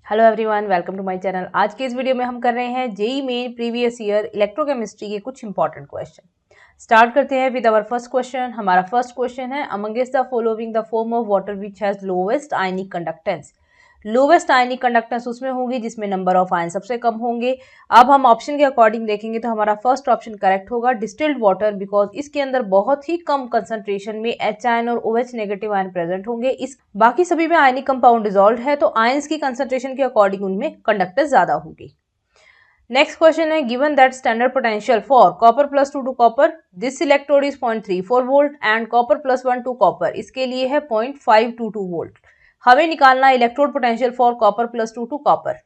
Hello everyone, welcome to my channel. आज के इस वीडियो में हम कर रहे हैं JEE Main previous year electrochemistry के कुछ इंपॉर्टेंट क्वेश्चन। स्टार्ट करते हैं विद आवर फर्स्ट क्वेश्चन। हमारा फर्स्ट क्वेश्चन है, amongst the following the form of water which has lowest ionic conductance. Lowest ionic conductance उसमें होगी जिसमें नंबर ऑफ आयन सबसे कम होंगे। अब हम ऑप्शन के अकॉर्डिंग देखेंगे तो हमारा फर्स्ट ऑप्शन करेक्ट होगा, डिस्टिल्ड वाटर, बिकॉज इसके अंदर बहुत ही कम कंसंट्रेशन में एच आयन और OH नेगेटिव आयन प्रेजेंट होंगे। इस बाकी सभी में आयनिक कंपाउंड डिसॉल्व है तो आयंस की कंसंट्रेशन के अकॉर्डिंग उनमें कंडक्टेंस ज्यादा होगी। नेक्स्ट क्वेश्चन है, given that standard potential for copper plus 2 to copper this electrode is 0.34 volt and copper plus 1 to copper, इसके लिए है 0.522 वोल्ट। हमें निकालना electrode potential for copper plus 2 to copper.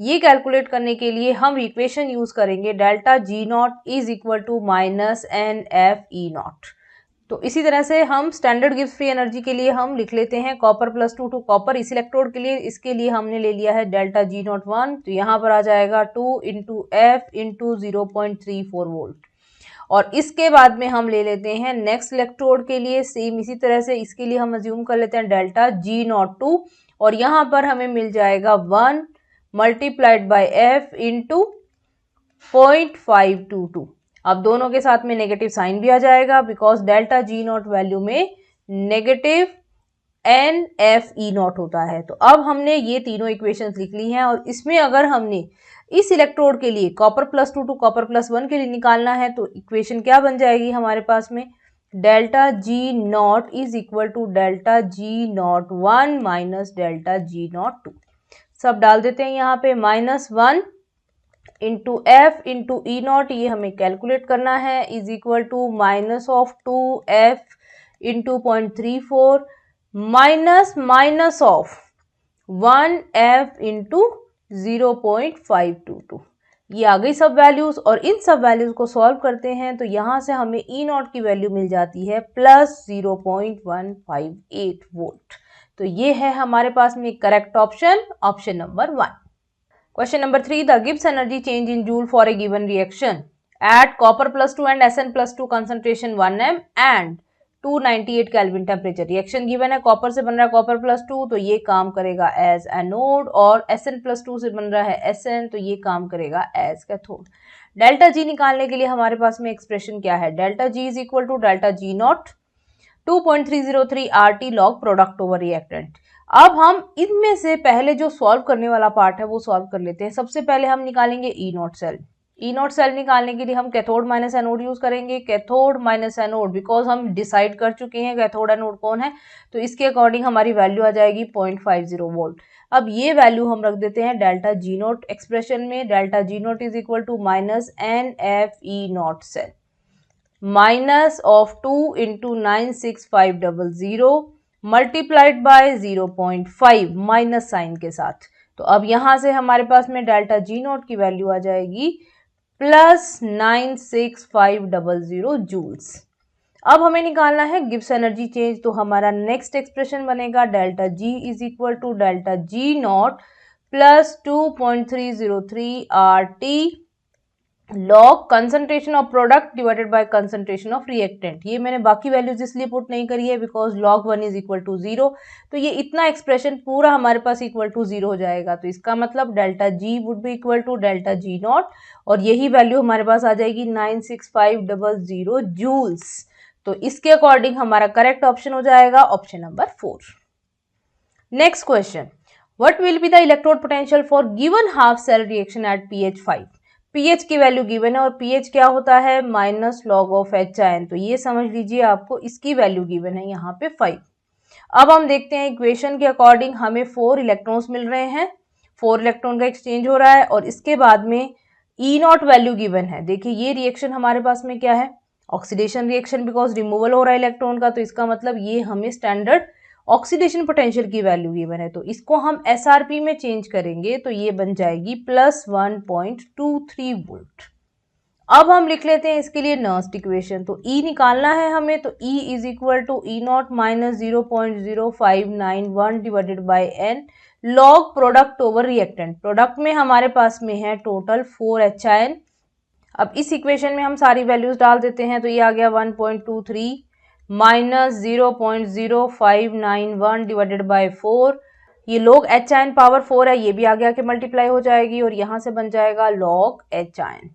ये कैलकुलेट करने के लिए हम इक्वेशन यूज करेंगे, delta G naught is equal to minus NFE naught. तो इसी तरह से हम स्टैंडर्ड गिब्स फ्री एनर्जी के लिए हम लिख लेते हैं कॉपर प्लस 2 टू कॉपर। इस इलेक्ट्रोड के लिए, इसके लिए हमने ले लिया है डेल्टा जी नॉट 1, तो यहाँ पर आ जाएगा 2 इंटू एफ इंटू 0.34 वोल्ट। और इसके बाद में हम ले लेते हैं नेक्स्ट इलेक्ट्रोड के लिए सेम इसी तरह से, इसके लिए हम अज्यूम कर लेते हैं डेल्टा जी नॉट 2 और यहाँ पर हमें मिल जाएगा 1 मल्टीप्लाइड बाई एफ इंटू 0.522। अब दोनों के साथ में नेगेटिव साइन भी आ जाएगा because delta G not value में नेगेटिव NFE नॉट होता है। तो अब हमने ये तीनों इक्वेशंस लिख ली हैं और इसमें अगर हमने इस इलेक्ट्रोड के लिए copper plus 2 to copper plus 1 के लिए निकालना है तो इक्वेशन क्या बन जाएगी हमारे पास में, delta G naught is equal to delta G naught 1 minus delta G naught 2। सब डाल देते हैं यहाँ पे, -1 into F into E naught, ये हमें कैलकुलेट करना है, is equal to -2f into 0.34 minus of 1f into 0.522। ये आ गई सब वैल्यूज और इन सब वैल्यूज को सॉल्व करते हैं तो यहाँ से हमें ई नॉट की वैल्यू मिल जाती है प्लस 0.158 वोल्ट। तो ये है हमारे पास में correct option, option number 1। Question number 3, the Gibbs energy change in joule for a given reaction at copper plus 2 and Sn plus 2 concentration 1 m and 298 Kelvin temperature। Reaction given है, copper से बन रहा है कॉपर प्लस 2 तो ये काम करेगा as anode और Sn प्लस 2 से बन रहा है Sn तो ये काम करेगा एज कैथोड। डेल्टा जी निकालने के लिए हमारे पास में एक्सप्रेशन क्या है, delta G is equal to delta G naught 2.303 RT log product over reactant. अब हम इनमें से पहले जो सॉल्व करने वाला पार्ट है वो सॉल्व कर लेते हैं। सबसे पहले हम निकालेंगे E naught cell. E naught cell निकालने के लिए हम कैथोड माइनस एनोड यूज करेंगे, कैथोड माइनस एनोड, बिकॉज हम डिसाइड कर चुके हैं कैथोड एनोड कौन है तो इसके अकॉर्डिंग हमारी वैल्यू आ जाएगी 0.50 वोल्ट। अब ये वैल्यू हम रख देते हैं डेल्टा जी नॉट एक्सप्रेशन में, delta G naught is equal to minus NFE naught cell minus of 2 into 96500 multiplied by 0.5 minus sign के साथ। तो अब यहां से हमारे पास में डेल्टा जी नॉट की वैल्यू आ जाएगी प्लस 96500 जूल्स। अब हमें निकालना है गिब्स एनर्जी चेंज, तो हमारा नेक्स्ट एक्सप्रेशन बनेगा delta G is equal to delta G naught plus 2.303 RT log concentration of product divided by concentration of reactant. ये मैंने बाकी वैल्यूज इसलिए पुट नहीं करी है because log 1 is equal to 0, तो ये इतना एक्सप्रेशन पूरा हमारे पास इक्वल टू 0 हो जाएगा। तो इसका मतलब delta G would be equal to delta G naught और यही वैल्यू हमारे पास आ जाएगी 96500 जूल्स। तो इसके अकॉर्डिंग हमारा करेक्ट ऑप्शन हो जाएगा option number 4। Next question, what will be the electrode potential for given half cell reaction at pH 5। PH की वैल्यू गिवन है और पीएच क्या होता है, minus log of H ion, तो ये समझ लीजिए आपको इसकी वैल्यू गिवन है यहाँ पे 5। अब हम देखते हैं इक्वेशन के अकॉर्डिंग हमें 4 इलेक्ट्रॉन्स मिल रहे हैं, 4 इलेक्ट्रॉन का एक्सचेंज हो रहा है और इसके बाद में ई नॉट वैल्यू गिवन है। देखिए ये रिएक्शन हमारे पास में क्या है, ऑक्सीडेशन रिएक्शन, बिकॉज रिमूवल हो रहा है इलेक्ट्रॉन का, तो इसका मतलब ये हमें स्टैंडर्ड ऑक्सीडेशन पोटेंशियल की वैल्यू गिवन है। तो इसको हम SRP में चेंज करेंगे तो ये बन जाएगी प्लस 1.23 वोल्ट। अब हम लिख लेते हैं इसके लिए नर्स्ट इक्वेशन, तो E निकालना है हमें, तो E is equal to E naught minus 0.0591 divided by N log product over reactant. Product में हमारे पास में है टोटल 4 HIN। अब इस इक्वेशन में हम सारी वैल्यूज डाल देते हैं तो ये आ गया 1.23 माइनस 0.0591 डिवाइडेड बाई 4 ये log H आयन पावर 4 है, ये भी आगे आके मल्टीप्लाई हो जाएगी और यहाँ से बन जाएगा log H आयन।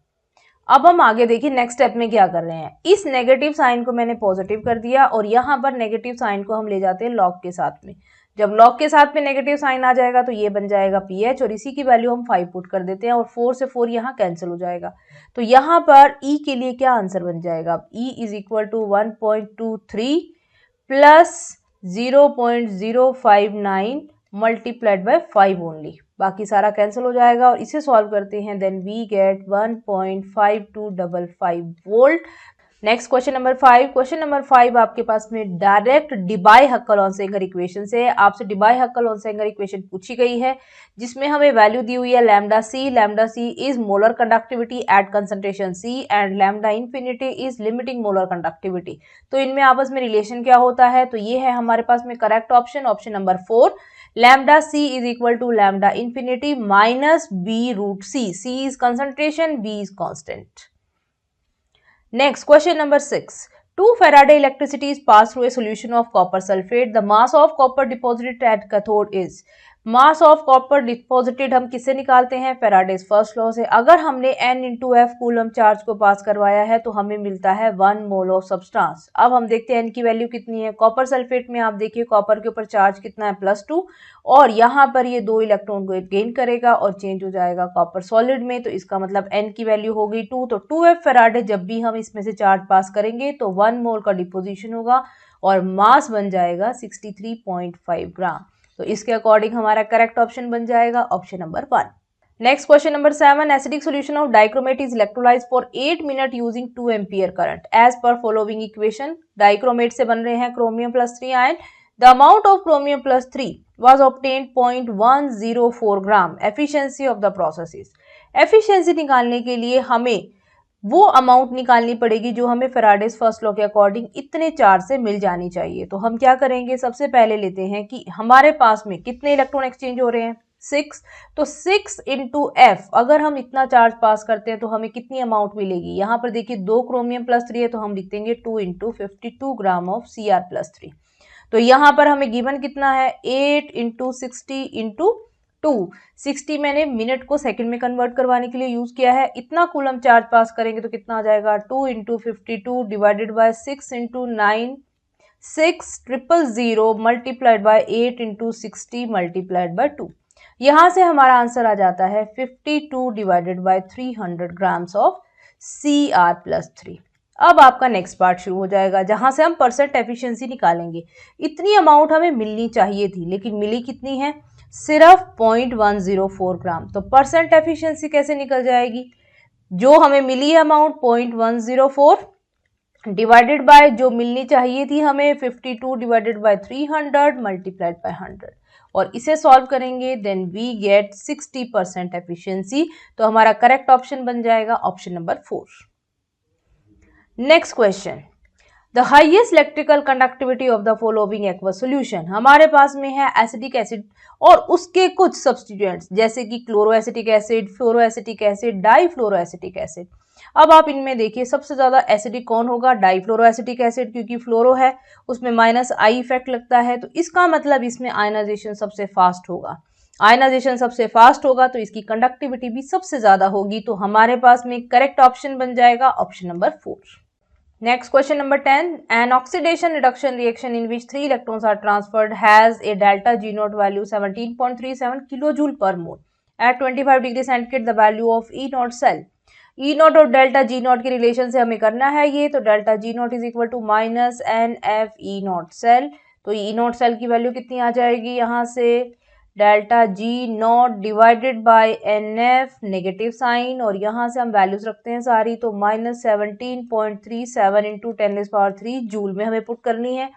अब हम आगे देखिए नेक्स्ट स्टेप में क्या कर रहे हैं, इस नेगेटिव साइन को मैंने पॉजिटिव कर दिया और यहाँ पर नेगेटिव साइन को हम ले जाते हैं लॉग के साथ में। जब लॉग के साथ में नेगेटिव साइन आ जाएगा तो ये बन जाएगा pH और इसी की वैल्यू हम 5 पुट कर देते हैं और 4 से 4 यहाँ कैंसिल हो जाएगा। तो यहाँ पर E के लिए क्या आंसर बन जाएगा, E is equal to 1.23 plus 0.059 multiplied by 5 only, बाकी सारा कैंसिल हो जाएगा और इसे सॉल्व करते हैं, then we get 1.5255 volt. Next question number 5। Question number 5 आपके पास में डायरेक्ट डिबाई-हक्कल-ऑन-सेंगर इक्वेशन से आपसे डिबाई-हक्कल-ऑन-सेंगर इक्वेशन पूछी गई है जिसमें हमें वैल्यू दी हुई है lambda C is molar conductivity at concentration C and lambda infinity is limiting molar conductivity. तो इनमें आपस में रिलेशन क्या होता है, तो ये है हमारे पास में correct option, option number 4, lambda C is equal to lambda infinity minus B root C, C is concentration, B is constant. Next, question number 6. 2 Faraday electricity is passed through a solution of copper sulfate. The mass of copper deposited at cathode is. Mass of copper deposited हम किससे निकालते हैं, Faraday's first law से। अगर हमने n into F coulomb charge को पास करवाया है तो हमें मिलता है 1 मोल ऑफ सब्सटेंस। अब हम देखते हैं n की वैल्यू कितनी है। कॉपर सल्फेट में आप देखिए कॉपर के ऊपर चार्ज कितना है, +2, और यहाँ पर ये 2 इलेक्ट्रॉन को गेन करेगा और चेंज हो जाएगा कॉपर सॉलिड में, तो इसका मतलब n की वैल्यू हो गई 2। तो 2f फेराडे जब भी हम इसमें से चार्ज पास करेंगे तो 1 मोल का डिपोजिशन होगा और मास बन जाएगा 63.5 ग्राम। तो इसके अकॉर्डिंग हमारा करेक्ट ऑप्शन बन जाएगा option number 1। Next question number 7। Acidic solution of dichromate is electrolysed for 8 minute using 2 ampere current as per following equation. Dichromate से बन रहे हैं chromium +3 ion. The amount of chromium +3 was obtained 0.104 gram. Efficiency of the process is, efficiency निकालने के लिए हमें वो amount निकालनी पड़ेगी जो हमें फेराडेज फर्स्ट लॉ के अकॉर्डिंग इतने चार्ज से मिल जानी चाहिए। तो हम क्या करेंगे, सबसे पहले लेते हैं कि हमारे पास में कितने इलेक्ट्रॉन एक्सचेंज हो रहे हैं, 6। तो 6 इंटू एफ, अगर हम इतना चार्ज पास करते हैं तो हमें कितनी अमाउंट मिलेगी। यहाँ पर देखिए 2 क्रोमियम +3 है तो हम लिख देंगे 2 इंटू 52 ग्राम ऑफ Cr+3। तो यहाँ पर हमें गिवन कितना है, 8 इंटू 60 इंटू 2, 60 मैंने मिनट को सेकंड में कन्वर्ट करवाने के लिए यूज किया है। इतना कूलम चार्ज पास करेंगे तो कितना आ जाएगा, 2 into 52 divided by 6 into 9, 6000 multiplied by 8 into 60 multiplied by 2। यहाँ से हमारा आंसर आ जाता है 52 divided by 300 grams of Cr+3। अब आपका नेक्स्ट पार्ट शुरू हो जाएगा जहां से हम परसेंट एफिशिएंसी निकालेंगे। इतनी अमाउंट हमें मिलनी चाहिए थी लेकिन मिली कितनी है, सिर्फ 0.104 ग्राम। तो परसेंट एफिशिएंसी कैसे निकल जाएगी, जो हमें मिली है अमाउंट 0.104 डिवाइडेड बाय जो मिलनी चाहिए थी हमें 52 डिवाइडेड बाय 300 मल्टीप्लाइड बाय 100 और इसे सॉल्व करेंगे, देन वी गेट 60% एफिशिएंसी। तो हमारा करेक्ट ऑप्शन बन जाएगा option number 4। Next question, the highest electrical conductivity of the following aqueous solution. हमारे पास में है एसिटिक एसिड और उसके कुछ सब्स्टिट्यूएंट्स जैसे कि क्लोरोएसिटिक एसिड, फ्लोरोएसिटिक एसिड, डाइफ्लोरोएसिटिक एसिड। अब आप इनमें देखिए सबसे ज्यादा एसिडिक कौन होगा, डाइफ्लोरोएसिटिक एसिड, क्योंकि फ्लोरो है उसमें -I इफेक्ट लगता है तो इसका मतलब इसमें आयनाइजेशन सबसे फास्ट होगा। आयनाइजेशन सबसे फास्ट होगा तो इसकी कंडक्टिविटी भी सबसे ज्यादा होगी। तो हमारे पास में करेक्ट ऑप्शन बन जाएगा option number 4। Next question number 10. An oxidation reduction reaction in which 3 electrons are transferred has a delta G naught value 17.37 kilojoule per mole. At 25 degree centigrade the value of E naught cell. E naught और delta G naught के relation से हमें करना है ये, तो delta G naught is equal to -NF E naught cell. तो E naught cell की वैल्यू कितनी आ जाएगी, यहाँ से delta G naught divided by NF, negative sign, और यहाँ से हम वैल्यूज रखते हैं सारी, तो -17.37 इंटू 10⁻³ जूल में हमें पुट करनी है।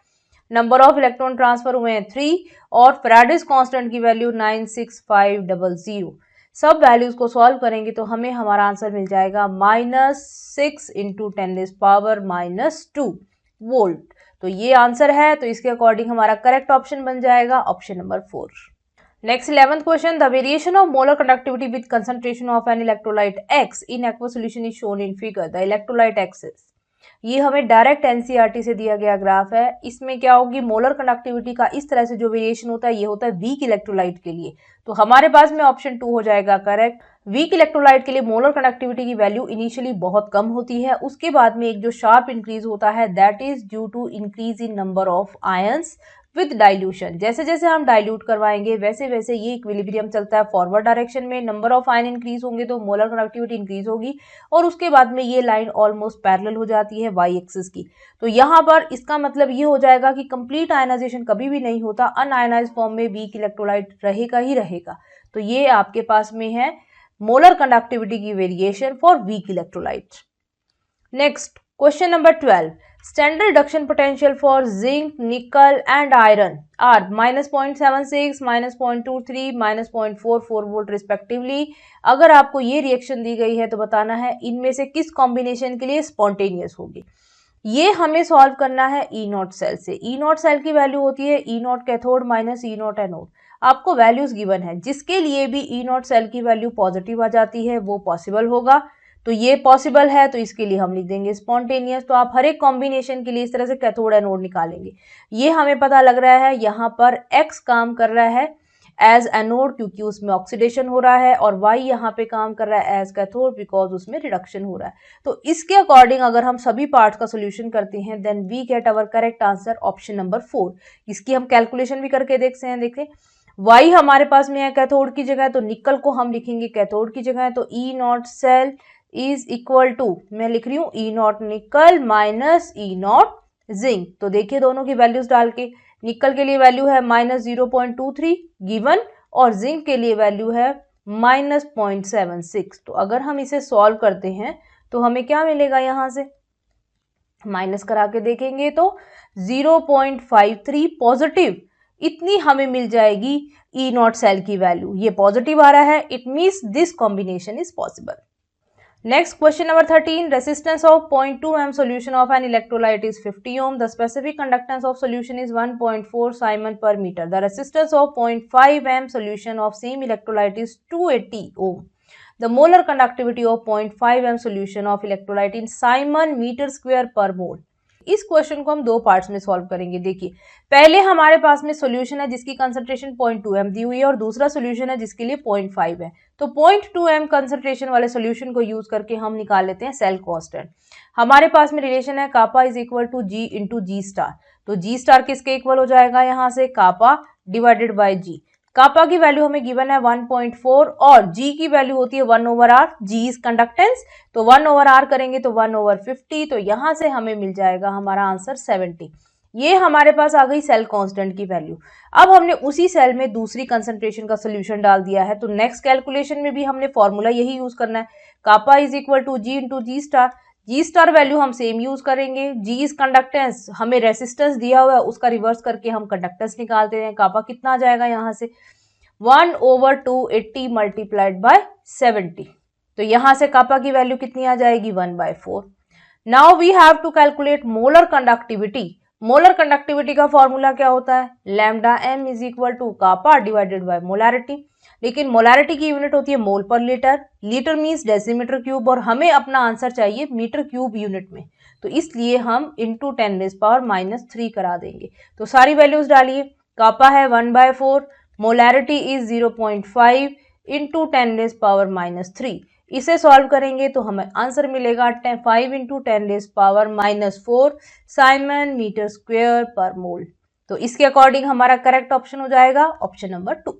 नंबर ऑफ इलेक्ट्रॉन ट्रांसफर हुए हैं 3 और फेराडेज कांस्टेंट की वैल्यू 96500। सब वैल्यूज को सॉल्व करेंगे तो हमें हमारा आंसर मिल जाएगा -6 इंटू 10⁻² वोल्ट। तो ये आंसर है, तो इसके अकॉर्डिंग हमारा करेक्ट ऑप्शन बन जाएगा option number 4। Next 11th question, the variation of molar conductivity with concentration of an electrolyte X in aqueous solution is shown in figure. The electrolyte X is. ये हमें direct NCERT से दिया गया graph है। इसमें क्या होगी, मोलर कंडक्टिविटी का इस तरह से जो वेरिएशन होता है ये होता है वीक इलेक्ट्रोलाइट के लिए। तो हमारे पास में ऑप्शन 2 हो जाएगा करेक्ट। वीक इलेक्ट्रोलाइट के लिए मोलर कंडक्टिविटी की वैल्यू इनिशियली बहुत कम होती है, उसके बाद में एक जो शार्प इंक्रीज होता है that is due to increase in number of ions with dilution. जैसे जैसे हम डाइल्यूट करवाएंगे वैसे वैसे ये इक्विलिब्रियम चलता है फॉरवर्ड डायरेक्शन में, नंबर ऑफ आयन इंक्रीज होंगे तो मोलर कंडक्टिविटी इंक्रीज होगी और उसके बाद में ये लाइन ऑलमोस्ट पैरेलल हो जाती है वाई एक्सिस की। तो यहाँ पर इसका मतलब ये हो जाएगा कि कंप्लीट आयनाइजेशन कभी भी नहीं होता, अनआयनाइज फॉर्म में वीक इलेक्ट्रोलाइट रहेगा ही रहेगा। तो ये आपके पास में है मोलर कंडक्टिविटी की variation for weak electrolyte. Next question number 12, standard reduction potential for zinc, nickel and iron are -0.76, -0.23, -0.44 volt respectively. अगर आपको ये रिएक्शन दी गई है तो बताना है इनमें से किस कॉम्बिनेशन के लिए स्पॉन्टेनियस होगी। ये हमें सॉल्व करना है ई नॉट सेल से। ई नॉट सेल की वैल्यू होती है E naught cathode minus E naught anode. आपको वैल्यूज गिवन है, जिसके लिए भी ई नॉट सेल की वैल्यू पॉजिटिव आ जाती है वो पॉसिबल होगा। तो ये पॉसिबल है तो इसके लिए हम लिख देंगे स्पॉन्टेनियस। तो आप हर एक कॉम्बिनेशन के लिए इस तरह से कैथोड एनोड निकालेंगे। ये हमें पता लग रहा है यहाँ पर एक्स काम कर रहा है एज एनोड क्योंकि उसमें ऑक्सीडेशन हो रहा है, और वाई यहाँ पे काम कर रहा है एज कैथोड बिकॉज उसमें रिडक्शन हो रहा है। तो इसके अकॉर्डिंग अगर हम सभी पार्ट्स का सोल्यूशन करते हैं then we get our correct answer option number 4। इसकी हम कैलकुलेशन भी करके देखते हैं। देखें वाई हमारे पास में है कैथोड की जगह, तो निकल को हम लिखेंगे कैथोड की जगह। तो E naught cell is equal to, मैं लिख रही हूँ E naught nickel minus E naught zinc. तो देखिए दोनों की वैल्यूज डाल के, निकल के लिए वैल्यू है -0.23 गिवन और जिंक के लिए वैल्यू है -0.76। तो अगर हम इसे सॉल्व करते हैं तो हमें क्या मिलेगा, यहां से माइनस करा के देखेंगे तो 0.53 पॉजिटिव, इतनी हमें मिल जाएगी ई नॉट सेल की वैल्यू। ये पॉजिटिव आ रहा है, it means this combination is possible. Next question number 13, resistance of 0.2 ohm solution of an electrolyte is 50 ohm. The specific conductance of solution is 1.4 Simon per meter. The resistance of 0.5 ohm solution of same electrolyte is 280 ohm. The molar conductivity of 0.5 ohm solution of electrolyte in Simon meter square per mole. इस question को हम दो parts में solve करेंगे। देखिए पहले हमारे पास में सॉल्यूशन है जिसकी कंसंट्रेशन 0.2 m दी हुई है और दूसरा सॉल्यूशन है जिसके लिए 0.5 है। तो 0.2 m कंसंट्रेशन वाले सॉल्यूशन को यूज करके हम निकाल लेते हैं सेल कांस्टेंट। हमारे पास में रिलेशन है kappa is equal to G into G star. तो जी स्टार किसके इक्वल हो जाएगा, यहाँ से कापा डिवाइडेड बाई जी। कापा की वैल्यू हमें गिवन है 1.4 और जी की वैल्यू होती है 1/r। जी इज कंडक्टेंस, तो 1/r करेंगे तो 1/50। तो यहां से हमें मिल जाएगा हमारा आंसर 70। ये हमारे पास आ गई सेल कांस्टेंट की वैल्यू। अब हमने उसी सेल में दूसरी कंसंट्रेशन का सोल्यूशन डाल दिया है, तो नेक्स्ट कैलकुलेशन में भी हमने फॉर्मूला यही यूज करना है, kappa is equal to G into G star. G star value हम सेम यूज करेंगे। जी इज कंडक्टेंस, हमें रेसिस्टेंस दिया हुआ है उसका रिवर्स करके हम कंडक्टेंस निकालते हैं। कापा कितना आ जाएगा यहाँ से 1/280 मल्टीप्लाइड बाय 70। तो यहां से कापा की वैल्यू कितनी आ जाएगी 1/4। Now we have to calculate molar conductivity. Molar conductivity का फॉर्मूला क्या होता है, lambda M is equal to kappa divided by molarity. लेकिन मोलैरिटी की यूनिट होती है mole per litre, litre means decimetre cube, और हमें अपना आंसर चाहिए मीटर क्यूब यूनिट में। तो इसलिए हम इंटू 10⁻³ करा देंगे। तो सारी वैल्यूज डालिए, कापा है 1/4, मोलैरिटी इज 0.5 इंटू 10⁻³ इसे सॉल्व करेंगे तो हमें आंसर मिलेगा 5 इंटू 10⁻⁴ साइमन मीटर स्क्वायर पर मोल। तो इसके अकॉर्डिंग हमारा करेक्ट ऑप्शन हो जाएगा option number 2।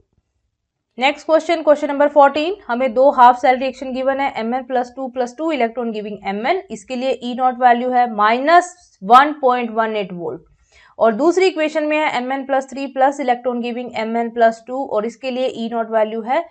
Next question, question number 14, हमें दो हाफ सेल रिएक्शन गिवन है Mn+2+2 इलेक्ट्रॉन गिविंग Mn। इसके लिए ई नॉट वैल्यू है -1.18 वोल्ट, और दूसरी इक्वेशन में है Mn+3 plus electron giving Mn+2 और इसके लिए ई नॉट वैल्यू है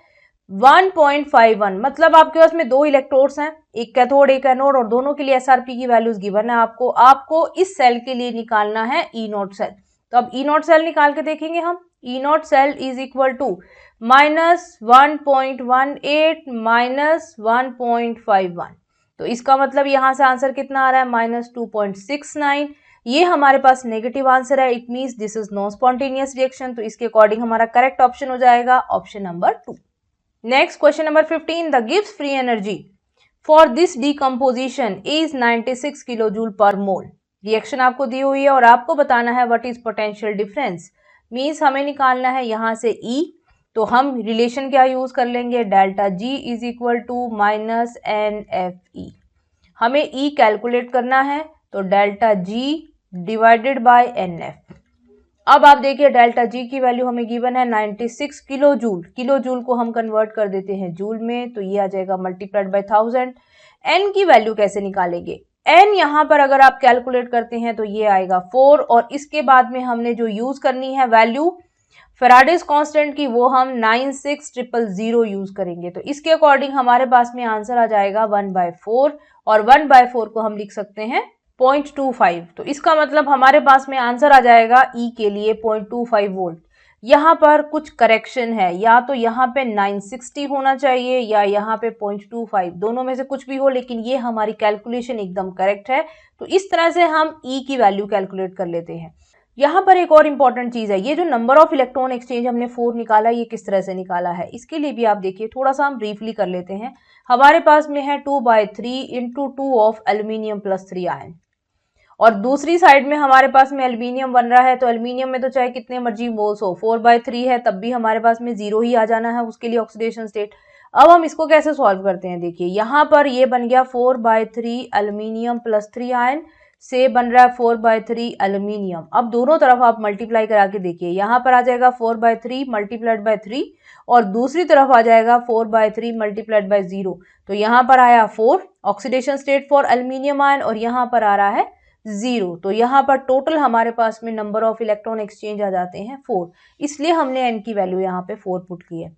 1.51। मतलब आपके पास में दो इलेक्ट्रोड्स हैं, एक कैथोड एक एनोड, और दोनों के लिए SRP की वैल्यूज गिवन है आपको इस सेल के लिए निकालना है ई नॉट सेल। तो अब ई नॉट सेल निकाल के देखेंगे हम। E naught cell is equal to -1.18 -1.51। तो इसका मतलब यहां से आंसर कितना आ रहा है -2.69। ये हमारे पास नेगेटिव आंसर है, it means this is non spontaneous reaction. तो इसके अकॉर्डिंग हमारा करेक्ट ऑप्शन हो जाएगा option number 2। Next question number 15, the Gibbs free energy for this decomposition is 96 kilo joule पर मोल। रिएक्शन आपको दी हुई है और आपको बताना है what is potential difference. Means हमें निकालना है यहाँ से E, तो हम रिलेशन क्या यूज कर लेंगे, delta G is equal to minus NFE। हमें E कैलकुलेट करना है तो delta G divided by NF। अब आप देखिए डेल्टा G की वैल्यू हमें गिवन है 96 किलो जूल। किलो जूल को हम कन्वर्ट कर देते हैं जूल में, तो ये आ जाएगा मल्टीप्लाइड बाय 1000। N की वैल्यू कैसे निकालेंगे, N यहाँ पर अगर आप कैलकुलेट करते हैं तो ये आएगा 4, और इसके बाद में हमने जो यूज करनी है वैल्यू फेराडेज कांस्टेंट की, वो हम 96000 यूज करेंगे। तो इसके अकॉर्डिंग हमारे पास में आंसर आ जाएगा 1/4, और 1/4 को हम लिख सकते हैं 0.25। तो इसका मतलब हमारे पास में आंसर आ जाएगा E के लिए 0.25 वोल्ट। यहाँ पर कुछ करेक्शन है, या तो यहाँ पे 960 होना चाहिए या यहाँ पे 0.25, दोनों में से कुछ भी हो, लेकिन ये हमारी कैलकुलेशन एकदम करेक्ट है। तो इस तरह से हम E की वैल्यू कैलकुलेट कर लेते हैं। यहाँ पर एक और इम्पॉर्टेंट चीज है, ये जो नंबर ऑफ इलेक्ट्रॉन एक्सचेंज हमने 4 निकाला, ये किस तरह से निकाला है, इसके लिए भी आप देखिए थोड़ा सा हम ब्रीफली कर लेते हैं। हमारे पास में है 2/3 into 2 of aluminium plus 3 ion, और दूसरी साइड में हमारे पास में एल्यूमिनियम बन रहा है, तो एल्यूमिनियम में तो चाहे कितने मर्जी मोल्स हो, 4/3 है तब भी हमारे पास में 0 ही आ जाना है उसके लिए ऑक्सीडेशन स्टेट। अब हम इसको कैसे सॉल्व करते हैं, देखिए यहाँ पर ये बन गया 4/3 एल्यूमिनियम प्लस 3 आयन से बन रहा है 4/3 एल्यूमिनियम। अब दोनों तरफ आप मल्टीप्लाई करा के देखिए, यहाँ पर आ जाएगा 4/3 मल्टीप्लाइड बाय 3, और दूसरी तरफ आ जाएगा 4/3 मल्टीप्लाइड बाय 0। तो यहाँ पर आया 4 oxidation state for aluminium ion, और यहाँ पर आ रहा है 0। तो यहाँ पर टोटल हमारे पास में नंबर ऑफ इलेक्ट्रॉन एक्सचेंज आ जाते हैं 4, इसलिए हमने N की वैल्यू यहाँ पे 4 पुट की है।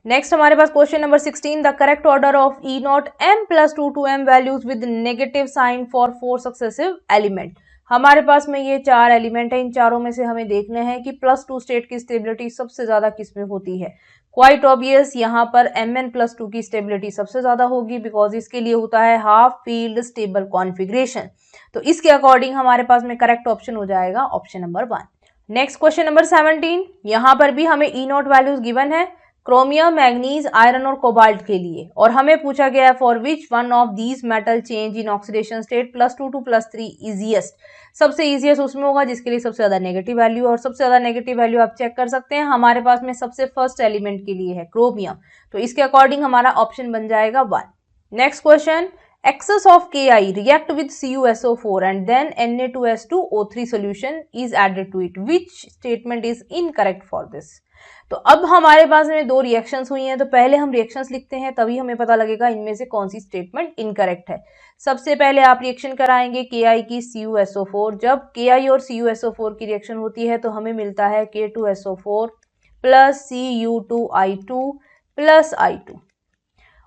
नेक्स्ट हमारे पास question number 16, the correct order of E naught M plus 2 to M values with negative sign for 4 successive element. हमारे पास में ये 4 एलिमेंट है, इन चारों में से हमें देखना है कि +2 स्टेट की स्टेबिलिटी सबसे ज्यादा किस में होती है। क्वाइट ऑब्वियस यहाँ पर Mn+2 की स्टेबिलिटी सबसे ज्यादा होगी, बिकॉज इसके लिए होता है हाफ फील्ड स्टेबल कॉन्फिग्रेशन। तो इसके अकॉर्डिंग हमारे पास में करेक्ट ऑप्शन हो जाएगा option number 1। Next question number 17, यहाँ पर भी हमें E नॉट वैल्यूज गिवन है क्रोमियम, मैग्नीज, आयरन और कोबाल्ट के लिए, और हमें पूछा गया है for which one of these metal change in oxidation state +2 to +3 easiest. सबसे इजीएस्ट उसमें होगा जिसके लिए सबसे ज्यादा नेगेटिव वैल्यू, और सबसे ज्यादा नेगेटिव वैल्यू आप चेक कर सकते हैं हमारे पास में सबसे फर्स्ट एलिमेंट के लिए है क्रोमियम। तो इसके अकॉर्डिंग हमारा ऑप्शन बन जाएगा 1। Next question, excess of Ki react with CuSO4 and then Na2S2O3 solution is added to it. Which statement is incorrect for this? तो अब हमारे पास में 2 रिएक्शंस हुई हैं, तो पहले हम रिएक्शंस लिखते हैं तभी हमें पता लगेगा इनमें से कौन सी स्टेटमेंट इनकरेक्ट है। सबसे पहले आप रिएक्शन कराएंगे Ki की CuSO4। जब Ki और CuSO4 की रिएक्शन होती है तो हमें मिलता है K2SO4 plus Cu2I2 plus I2,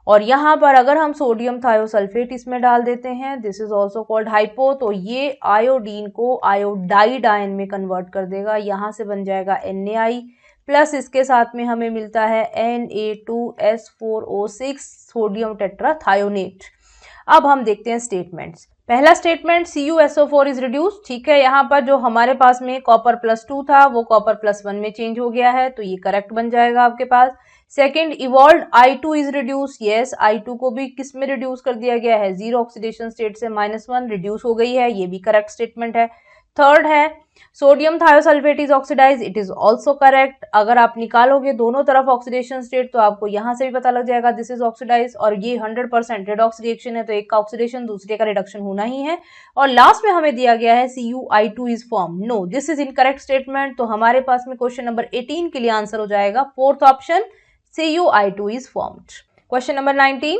और यहाँ पर अगर हम सोडियम थायोसल्फेट इसमें डाल देते हैं, this is also called hypo, तो ये आयोडीन को आयोडाइड आयन में कन्वर्ट कर देगा। यहाँ से बन जाएगा Na प्लस इसके साथ में हमें मिलता है Na2S4O6 सोडियम टेट्राथायोनेट। अब हम देखते हैं स्टेटमेंट्स। पहला स्टेटमेंट CuSO4 इज रिड्यूस, ठीक है, यहाँ पर जो हमारे पास में कॉपर +2 था वो कॉपर +1 में चेंज हो गया है, तो ये करेक्ट बन जाएगा आपके पास। Second, evolve I2 is reduce, yes I2 को भी किस में रिड्यूस कर दिया गया है, 0 ऑक्सीडेशन स्टेट से -1 रिड्यूस हो गई है, ये भी करेक्ट स्टेटमेंट है। थर्ड है sodium thiosulphate is oxidise, it is also correct. अगर आप निकालोगे दोनों तरफ ऑक्सीडेशन स्टेट तो आपको यहाँ से भी पता लग जाएगा दिस इज ऑक्सीडाइज, और ये 100% रेडॉक्स रिएक्शन है, तो एक का ऑक्सीडेशन दूसरे का रिडक्शन होना ही है। और लास्ट में हमें दिया गया है CuI2 is form, no this is incorrect statement. तो हमारे पास में क्वेश्चन नंबर 18 के लिए आंसर हो जाएगा fourth option, CuI2 is formed. Question number 19.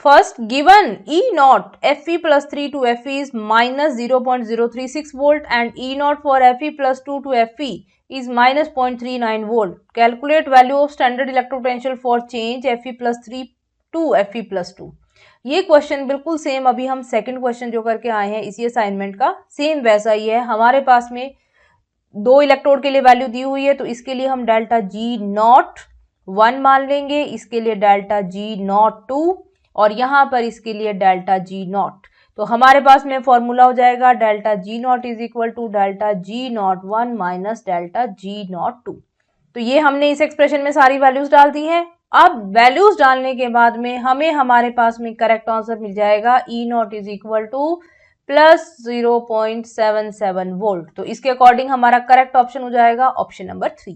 First, given E naught Fe plus 3 to Fe is minus 0.036 volt and E naught for Fe plus 2 to Fe is minus 0.39 volt. Calculate value of standard electropotential for change Fe plus 3 to Fe plus 2. ये question बिल्कुल same अभी हम second question जो करके आए हैं इसी assignment का सेम वैसा ही है। हमारे पास में 2 इलेक्ट्रोड के लिए वैल्यू दी हुई है, तो इसके लिए हम डेल्टा G नॉट 1 मान लेंगे, इसके लिए डेल्टा G नॉट 2, और यहाँ पर इसके लिए डेल्टा G नॉट। तो हमारे पास में फॉर्मूला हो जाएगा delta G naught is equal to delta G naught 1 minus delta G naught 2। तो ये हमने इस एक्सप्रेशन में सारी वैल्यूज डाल दी हैं। अब वैल्यूज डालने के बाद में हमें हमारे पास में करेक्ट आंसर मिल जाएगा E naught is equal to plus 0.77 volt. तो इसके अकॉर्डिंग हमारा करेक्ट ऑप्शन हो जाएगा option number 3।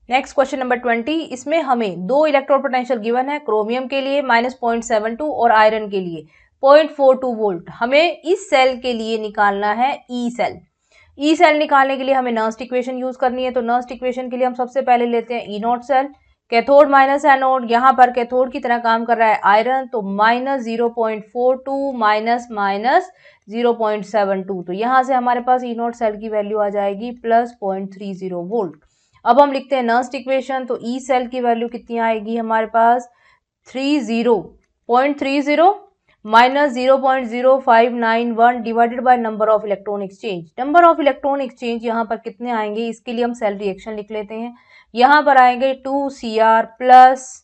Next question number 20, इसमें हमें दो इलेक्ट्रोड पोटेंशियल गिवन है, क्रोमियम के लिए -0.72 और आयरन के लिए 0.42 वोल्ट। हमें इस सेल के लिए निकालना है ई सेल। ई सेल निकालने के लिए हमें नर्स्ट इक्वेशन यूज करनी है। तो नर्स्ट इक्वेशन के लिए हम सबसे पहले लेते हैं E naught cell, cathode minus anode, यहाँ पर कैथोड की तरह काम कर रहा है आयरन, तो -0.42 माइनस माइनस 0.72, तो यहाँ से हमारे पास ई नॉट सेल की वैल्यू आ जाएगी प्लस 0.30 वोल्ट। अब हम लिखते हैं नर्स्ट इक्वेशन, तो ई सेल की वैल्यू कितनी आएगी हमारे पास 0.30 minus 0.0591 divided by number of electron exchange. Number of electron exchange यहाँ पर कितने आएंगे, इसके लिए हम सेल रिएक्शन लिख लेते हैं। यहाँ पर आएंगे 2Cr plus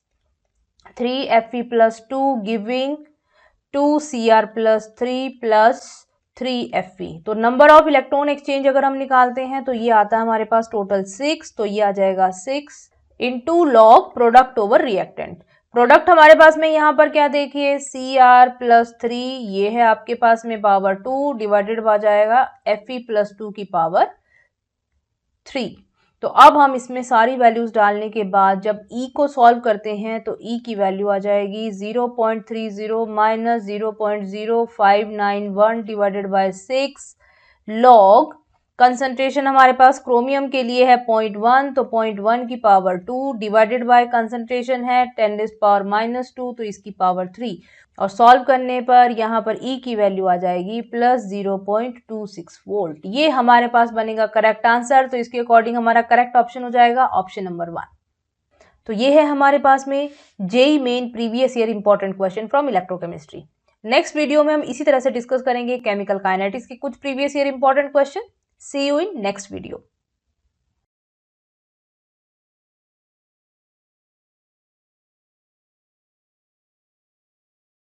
3Fe plus 2 giving 2Cr plus 3 plus 3Fe। तो नंबर ऑफ इलेक्ट्रॉन एक्सचेंज अगर हम निकालते हैं तो ये आता है हमारे पास टोटल 6, तो ये आ जाएगा 6 into log product over reactant. Product हमारे पास में यहाँ पर क्या देखिए Cr प्लस 3, ये है आपके पास में पावर 2 डिवाइडेड हो जाएगा Fe प्लस 2 की पावर 3। तो अब हम इसमें सारी वैल्यूज डालने के बाद जब E को सॉल्व करते हैं तो E की वैल्यू आ जाएगी 0.30 minus 0.0591 divided by 6 log concentration हमारे पास क्रोमियम के लिए है 0.1, तो 0.1 की पावर 2 डिवाइडेड बाय कंसंट्रेशन है 10⁻⁻², तो इसकी पावर 3, और सॉल्व करने पर यहाँ पर E की वैल्यू आ जाएगी प्लस 0.26 वोल्ट। ये हमारे पास बनेगा करेक्ट आंसर। तो इसके अकॉर्डिंग हमारा करेक्ट ऑप्शन हो जाएगा ऑप्शन नंबर 1। तो ये है हमारे पास में JEE Main previous year important question from electrochemistry. Next video में हम इसी तरह से डिस्कस करेंगे केमिकल काइनेटिक्स के कुछ previous year important question. See you in next video.